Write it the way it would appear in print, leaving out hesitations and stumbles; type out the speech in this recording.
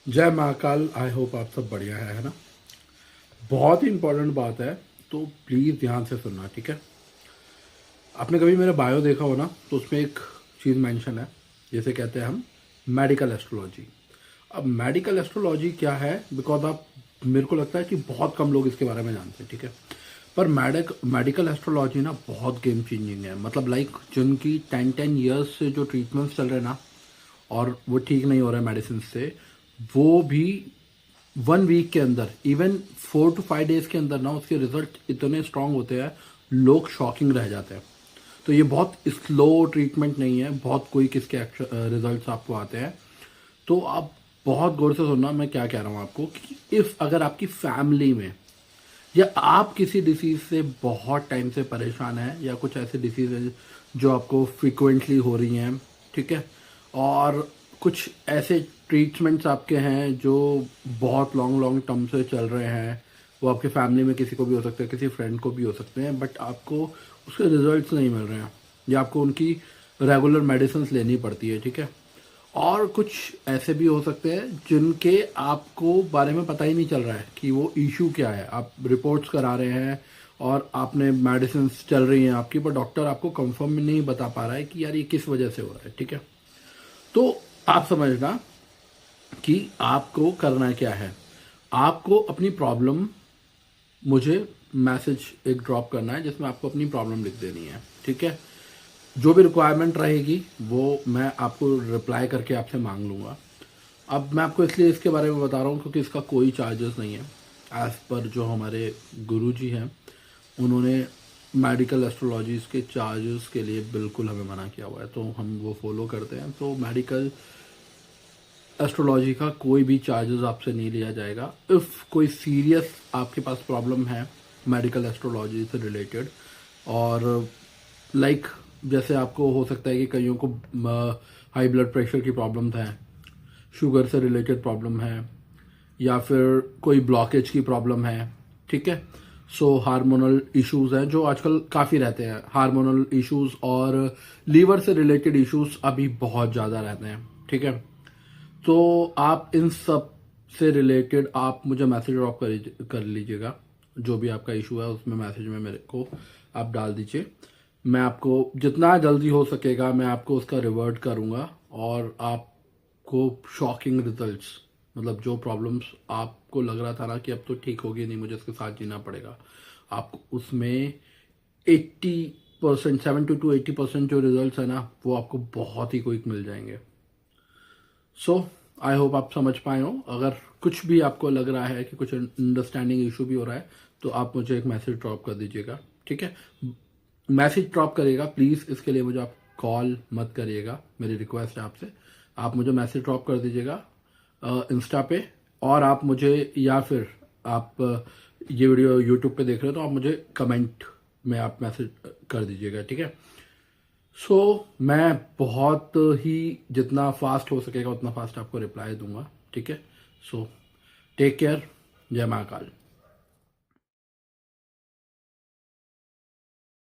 जय Mahakal. I hope आप सब बढ़िया है ना। बहुत ही इंपॉर्टेंट बात है, तो प्लीज़ ध्यान से सुनना, ठीक है। आपने कभी मेरा बायो देखा हो ना, तो उसमें एक चीज़ मेंशन है, जिसे कहते हैं हम मेडिकल एस्ट्रोलॉजी। अब मेडिकल एस्ट्रोलॉजी क्या है, बिकॉज आप, मेरे को लगता है कि बहुत कम लोग इसके बारे में जानते हैं, ठीक है। पर मेडिकल एस्ट्रोलॉजी ना बहुत गेम चेंजिंग है। मतलब लाइक जिनकी 10 ईयर्स से जो ट्रीटमेंट्स चल रहे हैं ना, और वो ठीक नहीं हो रहा है मेडिसिन से, वो भी 1 वीक के अंदर, इवन 4 to 5 डेज के अंदर ना उसके रिजल्ट इतने स्ट्रांग होते हैं, लोग शॉकिंग रह जाते हैं। तो ये बहुत स्लो ट्रीटमेंट नहीं है, बहुत कोई किसके रिजल्ट्स आपको आते हैं। तो आप बहुत गौर से सुनना मैं क्या कह रहा हूँ आपको, कि इफ़ अगर आपकी फैमिली में या आप किसी डिसीज़ से बहुत टाइम से परेशान हैं, या कुछ ऐसे डिसीज़ है जो आपको फ्रिक्वेंटली हो रही हैं, ठीक है, और कुछ ऐसे ट्रीटमेंट्स आपके हैं जो बहुत लॉन्ग लॉन्ग टर्म से चल रहे हैं, वो आपके फैमिली में किसी को भी हो सकते हैं, किसी फ्रेंड को भी हो सकते हैं, बट आपको उसके रिजल्ट्स नहीं मिल रहे हैं, या आपको उनकी रेगुलर मेडिसिन लेनी पड़ती है, ठीक है। और कुछ ऐसे भी हो सकते हैं जिनके आपको बारे में पता ही नहीं चल रहा है कि वो इशू क्या है। आप रिपोर्ट्स करा रहे हैं और आपने मेडिसिन चल रही हैं आपकी, पर डॉक्टर आपको कंफर्म नहीं बता पा रहा है कि यार ये किस वजह से हो रहा है, ठीक है। तो आप समझना कि आपको करना क्या है। आपको अपनी प्रॉब्लम मुझे मैसेज एक ड्रॉप करना है, जिसमें आपको अपनी प्रॉब्लम लिख देनी है, ठीक है। जो भी रिक्वायरमेंट रहेगी वो मैं आपको रिप्लाई करके आपसे मांग लूँगा। अब मैं आपको इसलिए इसके बारे में बता रहा हूँ क्योंकि इसका कोई चार्जेस नहीं है। एज़ पर जो हमारे गुरुजी हैं, उन्होंने मेडिकल एस्ट्रोलॉजीज़ के चार्जेस के लिए बिल्कुल हमें मना किया हुआ है, तो हम वो फॉलो करते हैं। तो मेडिकल एस्ट्रोलॉजी का कोई भी चार्जेस आपसे नहीं लिया जाएगा। इफ़ कोई सीरियस आपके पास प्रॉब्लम है मेडिकल एस्ट्रोलॉजी से रिलेटेड, और लाइक जैसे आपको हो सकता है कि कईयों को हाई ब्लड प्रेशर की प्रॉब्लम है, शुगर से रिलेटेड प्रॉब्लम है, या फिर कोई ब्लॉकेज की प्रॉब्लम है, ठीक है। सो हार्मोनल इश्यूज हैं जो आजकल काफ़ी रहते हैं, हार्मोनल इश्यूज और लीवर से रिलेटेड इश्यूज अभी बहुत ज़्यादा रहते हैं, ठीक है। तो आप इन सब से रिलेटेड आप मुझे मैसेज ड्रॉप कर लीजिएगा। जो भी आपका इशू है उसमें मैसेज में मेरे को आप डाल दीजिए। मैं आपको जितना जल्दी हो सकेगा मैं आपको उसका रिवर्ट करूँगा, और आपको शॉकिंग रिजल्ट्स, मतलब जो प्रॉब्लम्स आपको लग रहा था ना कि अब तो ठीक होगी नहीं, मुझे इसके साथ जीना पड़ेगा, आपको उसमें 80%, 70 to 80% जो रिजल्ट्स है ना, वो आपको बहुत ही क्विक मिल जाएंगे। सो आई होप आप समझ पाए हो। अगर कुछ भी आपको लग रहा है कि कुछ अंडरस्टैंडिंग इशू भी हो रहा है, तो आप मुझे एक मैसेज ड्रॉप कर दीजिएगा, ठीक है। मैसेज ड्रॉप करिएगा प्लीज़, इसके लिए मुझे आप कॉल मत करिएगा, मेरी रिक्वेस्ट है आपसे। आप मुझे मैसेज ड्रॉप कर दीजिएगा इंस्टा पे, और आप मुझे, या फिर आप ये वीडियो यूट्यूब पे देख रहे हो तो आप मुझे कमेंट में आप मैसेज कर दीजिएगा, ठीक है। सो मैं बहुत ही, जितना फास्ट हो सकेगा उतना फास्ट आपको रिप्लाई दूंगा, ठीक है। So take care. जय महाकाल।